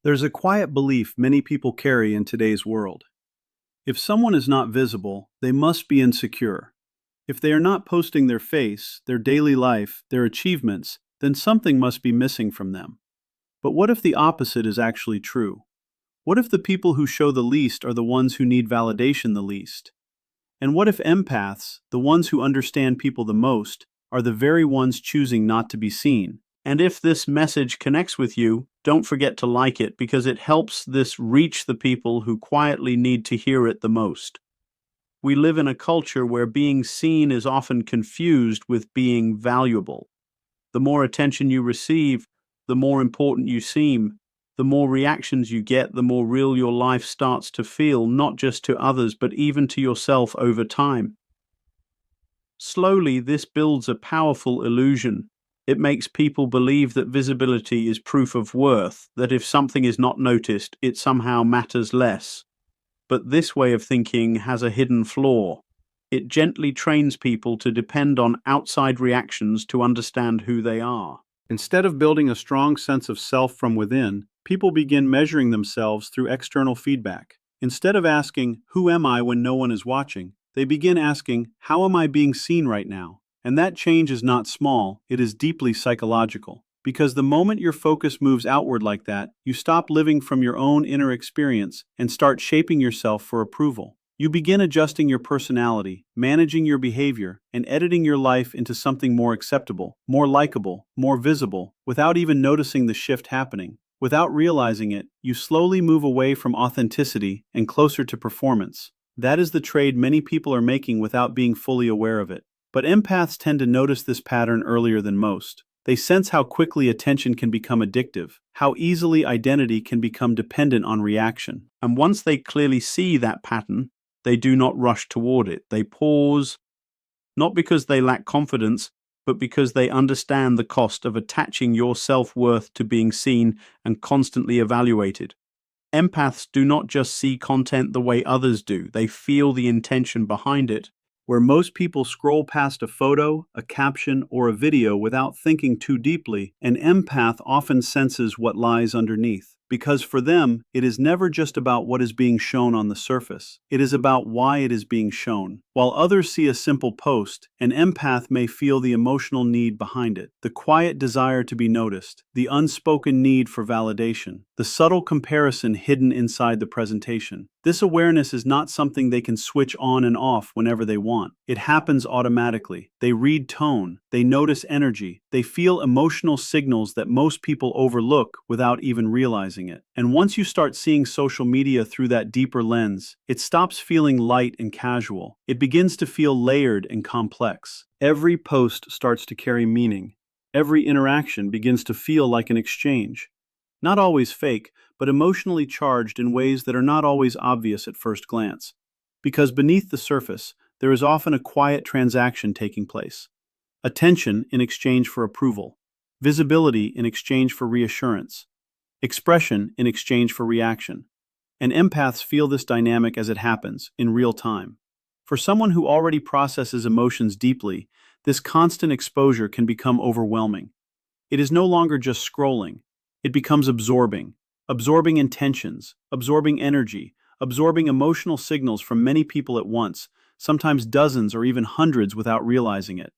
There's a quiet belief many people carry in today's world. If someone is not visible, they must be insecure. If they are not posting their face, their daily life, their achievements, then something must be missing from them. But what if the opposite is actually true? What if the people who show the least are the ones who need validation the least? And what if empaths, the ones who understand people the most, are the very ones choosing not to be seen? And if this message connects with you, don't forget to like it because it helps this reach the people who quietly need to hear it the most. We live in a culture where being seen is often confused with being valuable. The more attention you receive, the more important you seem. The more reactions you get, the more real your life starts to feel, not just to others, but even to yourself over time. Slowly, this builds a powerful illusion. It makes people believe that visibility is proof of worth, that if something is not noticed, it somehow matters less. But this way of thinking has a hidden flaw. It gently trains people to depend on outside reactions to understand who they are. Instead of building a strong sense of self from within, people begin measuring themselves through external feedback. Instead of asking, "Who am I when no one is watching?" they begin asking, "How am I being seen right now?" And that change is not small, it is deeply psychological. Because the moment your focus moves outward like that, you stop living from your own inner experience and start shaping yourself for approval. You begin adjusting your personality, managing your behavior, and editing your life into something more acceptable, more likable, more visible, without even noticing the shift happening. Without realizing it, you slowly move away from authenticity and closer to performance. That is the trade many people are making without being fully aware of it. But empaths tend to notice this pattern earlier than most. They sense how quickly attention can become addictive, how easily identity can become dependent on reaction. And once they clearly see that pattern, they do not rush toward it. They pause, not because they lack confidence, but because they understand the cost of attaching your self-worth to being seen and constantly evaluated. Empaths do not just see content the way others do, they feel the intention behind it. Where most people scroll past a photo, a caption, or a video without thinking too deeply, an empath often senses what lies underneath. Because for them, it is never just about what is being shown on the surface. It is about why it is being shown. While others see a simple post, an empath may feel the emotional need behind it, the quiet desire to be noticed, the unspoken need for validation, the subtle comparison hidden inside the presentation. This awareness is not something they can switch on and off whenever they want. It happens automatically. They read tone, they notice energy, they feel emotional signals that most people overlook without even realizing it. And once you start seeing social media through that deeper lens, it stops feeling light and casual. It begins to feel layered and complex. Every post starts to carry meaning. Every interaction begins to feel like an exchange. Not always fake, but emotionally charged in ways that are not always obvious at first glance. Because beneath the surface, there is often a quiet transaction taking place. Attention in exchange for approval. Visibility in exchange for reassurance. Expression in exchange for reaction. And empaths feel this dynamic as it happens, in real time. For someone who already processes emotions deeply, this constant exposure can become overwhelming. It is no longer just scrolling. It becomes absorbing intentions, absorbing energy, absorbing emotional signals from many people at once, sometimes dozens or even hundreds without realizing it.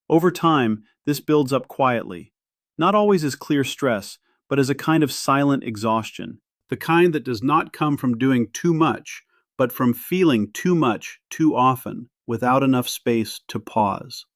Over time, this builds up quietly, not always as clear stress, but as a kind of silent exhaustion, the kind that does not come from doing too much, but from feeling too much too often, without enough space to pause.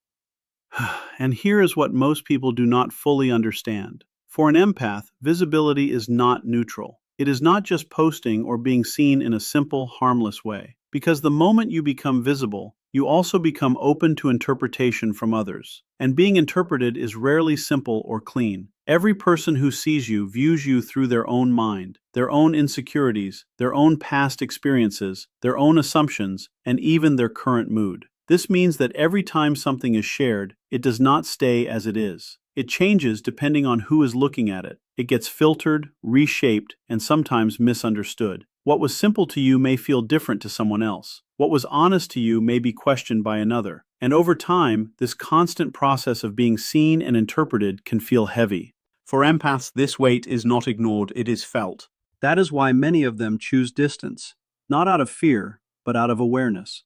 And here is what most people do not fully understand. For an empath, visibility is not neutral. It is not just posting or being seen in a simple, harmless way. Because the moment you become visible, you also become open to interpretation from others. And being interpreted is rarely simple or clean. Every person who sees you views you through their own mind, their own insecurities, their own past experiences, their own assumptions, and even their current mood. This means that every time something is shared, it does not stay as it is. It changes depending on who is looking at it. It gets filtered, reshaped, and sometimes misunderstood. What was simple to you may feel different to someone else. What was honest to you may be questioned by another. And over time, this constant process of being seen and interpreted can feel heavy. For empaths, this weight is not ignored, it is felt. That is why many of them choose distance, not out of fear, but out of awareness.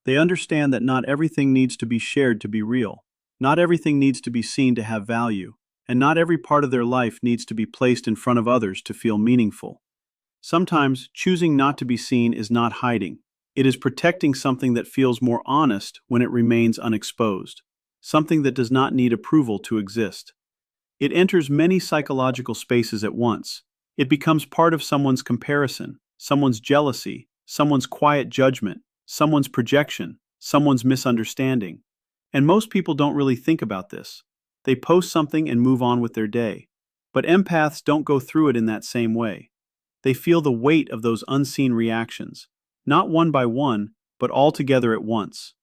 They understand that not everything needs to be shared to be real. Not everything needs to be seen to have value, and not every part of their life needs to be placed in front of others to feel meaningful. Sometimes, choosing not to be seen is not hiding. It is protecting something that feels more honest when it remains unexposed, something that does not need approval to exist. It enters many psychological spaces at once. It becomes part of someone's comparison, someone's jealousy, someone's quiet judgment, someone's projection, someone's misunderstanding. And most people don't really think about this. They post something and move on with their day. But empaths don't go through it in that same way. They feel the weight of those unseen reactions, not one by one, but all together at once.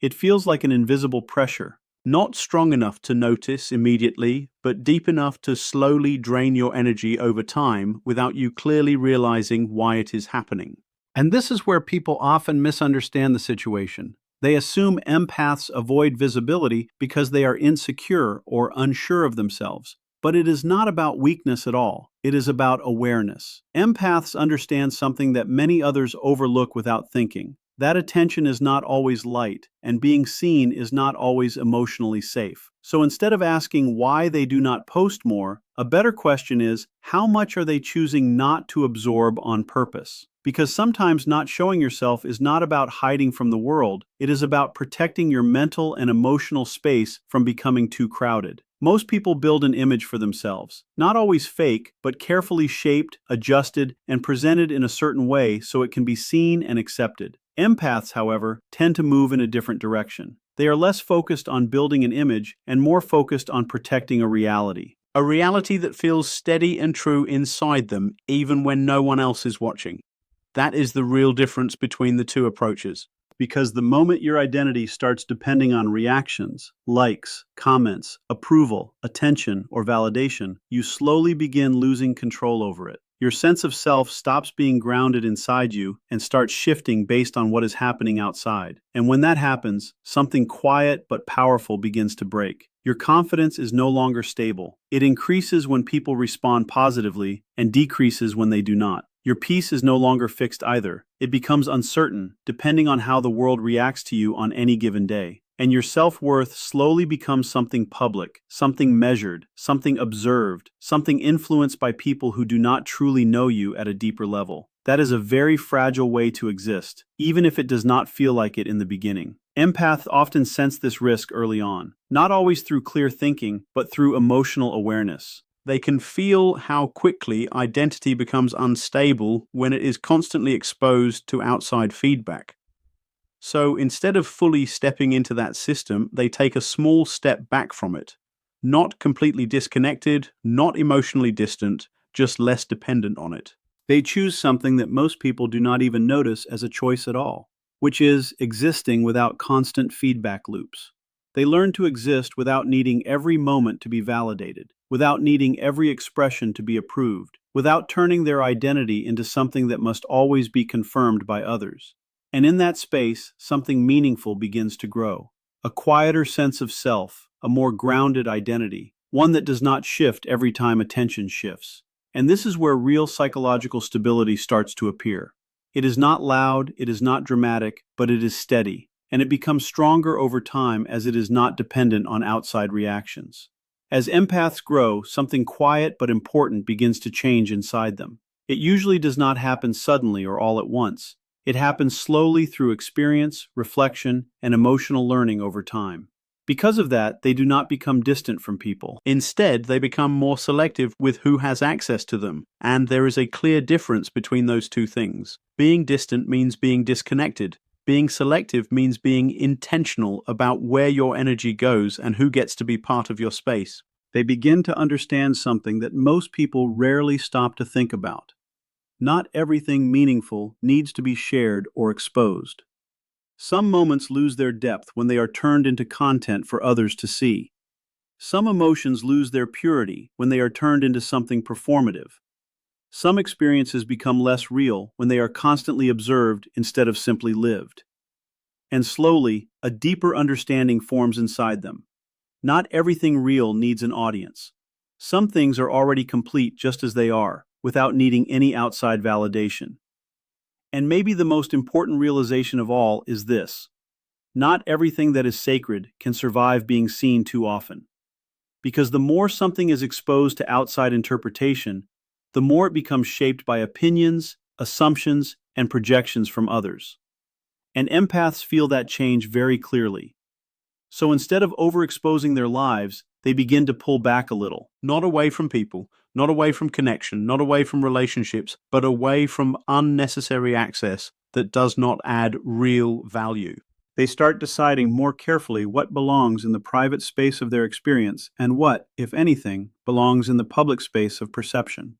It feels like an invisible pressure, not strong enough to notice immediately, but deep enough to slowly drain your energy over time without you clearly realizing why it is happening. And this is where people often misunderstand the situation. They assume empaths avoid visibility because they are insecure or unsure of themselves. But it is not about weakness at all. It is about awareness. Empaths understand something that many others overlook without thinking. That attention is not always light, and being seen is not always emotionally safe. So instead of asking why they do not post more, a better question is, how much are they choosing not to absorb on purpose? Because sometimes not showing yourself is not about hiding from the world, it is about protecting your mental and emotional space from becoming too crowded. Most people build an image for themselves, not always fake, but carefully shaped, adjusted, and presented in a certain way so it can be seen and accepted. Empaths, however, tend to move in a different direction. They are less focused on building an image and more focused on protecting a reality. A reality that feels steady and true inside them, even when no one else is watching. That is the real difference between the two approaches. Because the moment your identity starts depending on reactions, likes, comments, approval, attention, or validation, you slowly begin losing control over it. Your sense of self stops being grounded inside you and starts shifting based on what is happening outside. And when that happens, something quiet but powerful begins to break. Your confidence is no longer stable. It increases when people respond positively and decreases when they do not. Your peace is no longer fixed either. It becomes uncertain, depending on how the world reacts to you on any given day. And your self-worth slowly becomes something public, something measured, something observed, something influenced by people who do not truly know you at a deeper level. That is a very fragile way to exist, even if it does not feel like it in the beginning. Empaths often sense this risk early on, not always through clear thinking, but through emotional awareness. They can feel how quickly identity becomes unstable when it is constantly exposed to outside feedback. So instead of fully stepping into that system, they take a small step back from it. Not completely disconnected, not emotionally distant, just less dependent on it. They choose something that most people do not even notice as a choice at all, which is existing without constant feedback loops. They learn to exist without needing every moment to be validated, without needing every expression to be approved, without turning their identity into something that must always be confirmed by others. And in that space, something meaningful begins to grow. A quieter sense of self, a more grounded identity, one that does not shift every time attention shifts. And this is where real psychological stability starts to appear. It is not loud, it is not dramatic, but it is steady. And it becomes stronger over time as it is not dependent on outside reactions. As empaths grow, something quiet but important begins to change inside them. It usually does not happen suddenly or all at once. It happens slowly through experience, reflection, and emotional learning over time. Because of that, they do not become distant from people. Instead, they become more selective with who has access to them, and there is a clear difference between those two things. Being distant means being disconnected. Being selective means being intentional about where your energy goes and who gets to be part of your space. They begin to understand something that most people rarely stop to think about. Not everything meaningful needs to be shared or exposed. Some moments lose their depth when they are turned into content for others to see. Some emotions lose their purity when they are turned into something performative. Some experiences become less real when they are constantly observed instead of simply lived. And slowly, a deeper understanding forms inside them. Not everything real needs an audience. Some things are already complete just as they are, without needing any outside validation. And maybe the most important realization of all is this: not everything that is sacred can survive being seen too often. Because the more something is exposed to outside interpretation, the more it becomes shaped by opinions, assumptions, and projections from others. And empaths feel that change very clearly. So instead of overexposing their lives, they begin to pull back a little. Not away from people, not away from connection, not away from relationships, but away from unnecessary access that does not add real value. They start deciding more carefully what belongs in the private space of their experience and what, if anything, belongs in the public space of perception.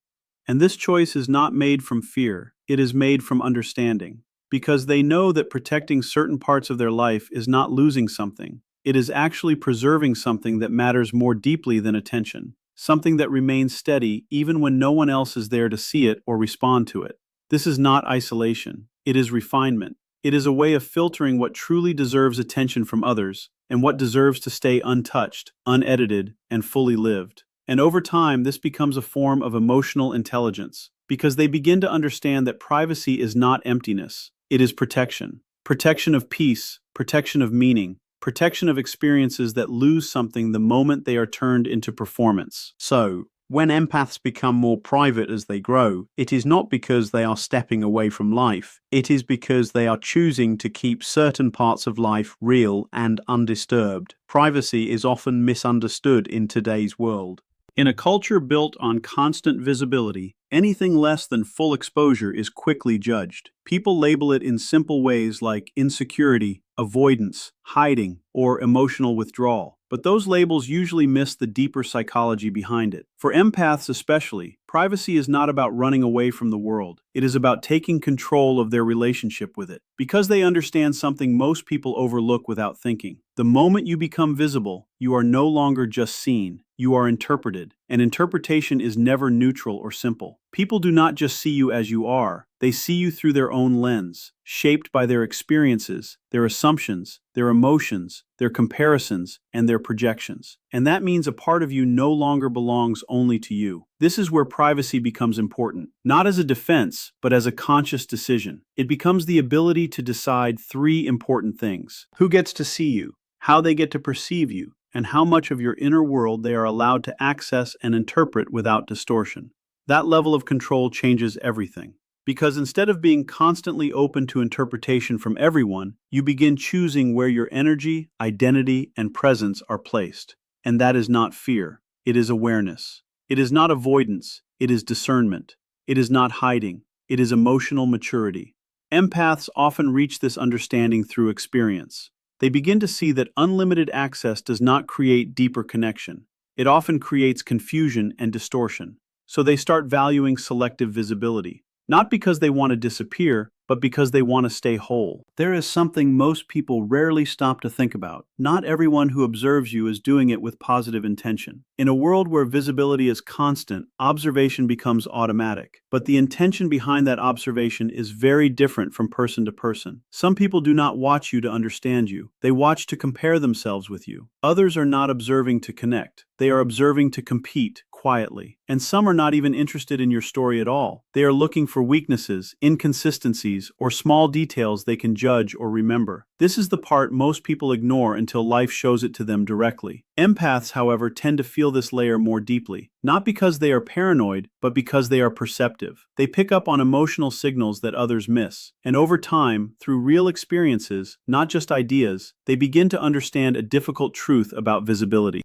And this choice is not made from fear, it is made from understanding. Because they know that protecting certain parts of their life is not losing something, it is actually preserving something that matters more deeply than attention, something that remains steady even when no one else is there to see it or respond to it. This is not isolation, it is refinement. It is a way of filtering what truly deserves attention from others and what deserves to stay untouched, unedited, and fully lived. And over time, this becomes a form of emotional intelligence, because they begin to understand that privacy is not emptiness, it is protection. Protection of peace, protection of meaning, protection of experiences that lose something the moment they are turned into performance. So, when empaths become more private as they grow, it is not because they are stepping away from life, it is because they are choosing to keep certain parts of life real and undisturbed. Privacy is often misunderstood in today's world. In a culture built on constant visibility, anything less than full exposure is quickly judged. People label it in simple ways like insecurity, avoidance, hiding, or emotional withdrawal. But those labels usually miss the deeper psychology behind it. For empaths especially, privacy is not about running away from the world. It is about taking control of their relationship with it. Because they understand something most people overlook without thinking. The moment you become visible, you are no longer just seen. You are interpreted, and interpretation is never neutral or simple. People do not just see you as you are, they see you through their own lens, shaped by their experiences, their assumptions, their emotions, their comparisons, and their projections. And that means a part of you no longer belongs only to you. This is where privacy becomes important, not as a defense, but as a conscious decision. It becomes the ability to decide three important things: who gets to see you, how they get to perceive you, and how much of your inner world they are allowed to access and interpret without distortion. That level of control changes everything. Because instead of being constantly open to interpretation from everyone, you begin choosing where your energy, identity, and presence are placed. And that is not fear, it is awareness. It is not avoidance, it is discernment. It is not hiding, it is emotional maturity. Empaths often reach this understanding through experience. They begin to see that unlimited access does not create deeper connection. It often creates confusion and distortion. So they start valuing selective visibility, not because they want to disappear, but because they want to stay whole. There is something most people rarely stop to think about. Not everyone who observes you is doing it with positive intention. In a world where visibility is constant, observation becomes automatic. But the intention behind that observation is very different from person to person. Some people do not watch you to understand you. They watch to compare themselves with you. Others are not observing to connect. They are observing to compete quietly. And some are not even interested in your story at all. They are looking for weaknesses, inconsistencies, or small details they can judge or remember. This is the part most people ignore until life shows it to them directly. Empaths, however, tend to feel this layer more deeply, not because they are paranoid, but because they are perceptive. They pick up on emotional signals that others miss. And over time, through real experiences, not just ideas, they begin to understand a difficult truth about visibility.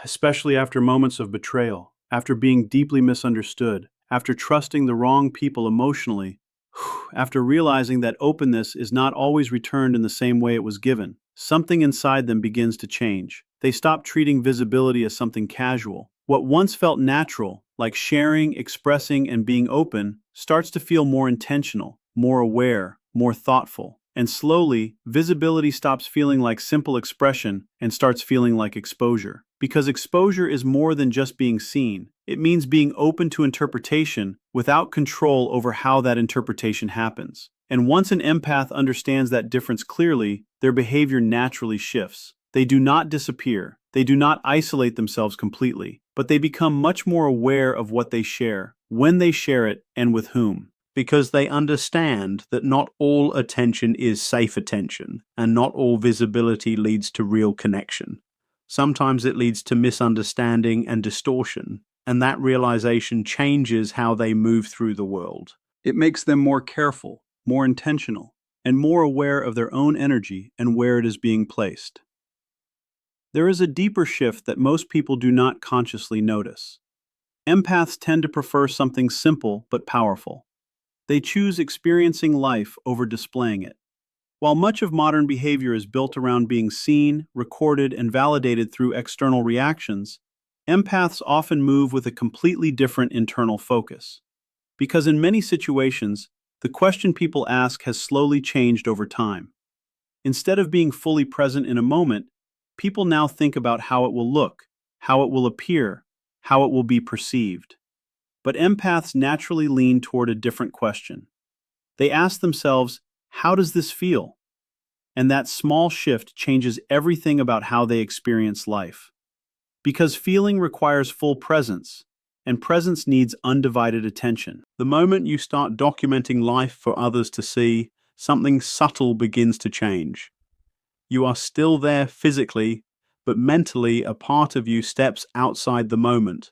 Especially after moments of betrayal, after being deeply misunderstood, after trusting the wrong people emotionally, after realizing that openness is not always returned in the same way it was given, something inside them begins to change. They stop treating visibility as something casual. What once felt natural, like sharing, expressing, and being open, starts to feel more intentional, more aware, more thoughtful. And slowly, visibility stops feeling like simple expression and starts feeling like exposure. Because exposure is more than just being seen. It means being open to interpretation without control over how that interpretation happens. And once an empath understands that difference clearly, their behavior naturally shifts. They do not disappear. They do not isolate themselves completely, but they become much more aware of what they share, when they share it, and with whom. Because they understand that not all attention is safe attention, and not all visibility leads to real connection. Sometimes it leads to misunderstanding and distortion, and that realization changes how they move through the world. It makes them more careful, more intentional, and more aware of their own energy and where it is being placed. There is a deeper shift that most people do not consciously notice. Empaths tend to prefer something simple but powerful. They choose experiencing life over displaying it. While much of modern behavior is built around being seen, recorded, and validated through external reactions, empaths often move with a completely different internal focus. Because in many situations, the question people ask has slowly changed over time. Instead of being fully present in a moment, people now think about how it will look, how it will appear, how it will be perceived. But empaths naturally lean toward a different question. They ask themselves, how does this feel? And that small shift changes everything about how they experience life. Because feeling requires full presence, and presence needs undivided attention. The moment you start documenting life for others to see, something subtle begins to change. You are still there physically, but mentally a part of you steps outside the moment.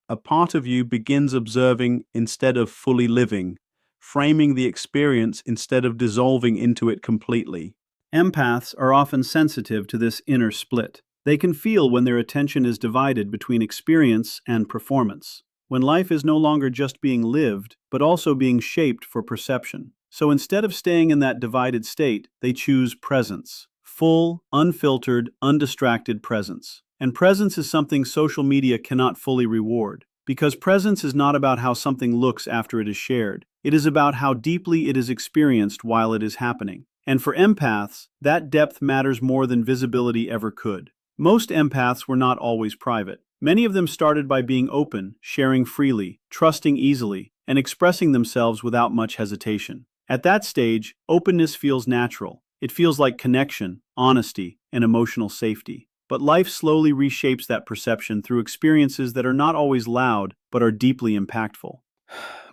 A part of you begins observing instead of fully living, framing the experience instead of dissolving into it completely. Empaths are often sensitive to this inner split. They can feel when their attention is divided between experience and performance, when life is no longer just being lived, but also being shaped for perception. So instead of staying in that divided state, they choose presence. Full, unfiltered, undistracted presence. And presence is something social media cannot fully reward. Because presence is not about how something looks after it is shared. It is about how deeply it is experienced while it is happening. And for empaths, that depth matters more than visibility ever could. Most empaths were not always private. Many of them started by being open, sharing freely, trusting easily, and expressing themselves without much hesitation. At that stage, openness feels natural. It feels like connection, honesty, and emotional safety. But life slowly reshapes that perception through experiences that are not always loud, but are deeply impactful.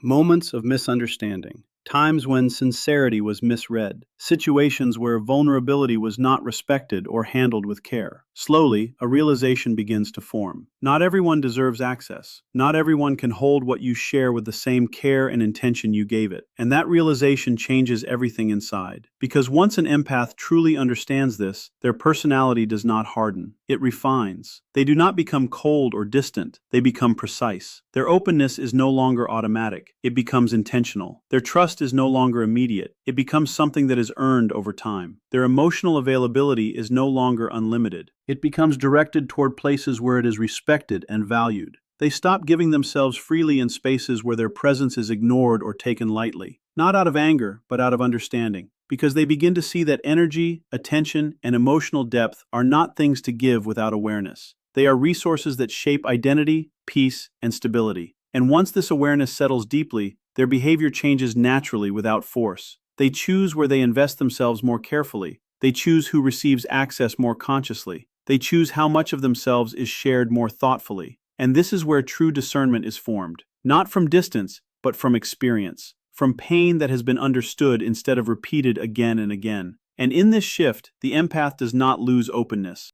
Moments of misunderstanding. Times when sincerity was misread. Situations where vulnerability was not respected or handled with care. Slowly, a realization begins to form. Not everyone deserves access. Not everyone can hold what you share with the same care and intention you gave it. And that realization changes everything inside. Because once an empath truly understands this, their personality does not harden. It refines. They do not become cold or distant. They become precise. Their openness is no longer automatic. It becomes intentional. Their trust is no longer immediate. It becomes something that is earned over time. Their emotional availability is no longer unlimited. It becomes directed toward places where it is respected and valued. They stop giving themselves freely in spaces where their presence is ignored or taken lightly. Not out of anger, but out of understanding. Because they begin to see that energy, attention, and emotional depth are not things to give without awareness. They are resources that shape identity, peace, and stability. And once this awareness settles deeply, their behavior changes naturally without force. They choose where they invest themselves more carefully. They choose who receives access more consciously. They choose how much of themselves is shared more thoughtfully. And this is where true discernment is formed. Not from distance, but from experience. From pain that has been understood instead of repeated again and again. And in this shift, the empath does not lose openness.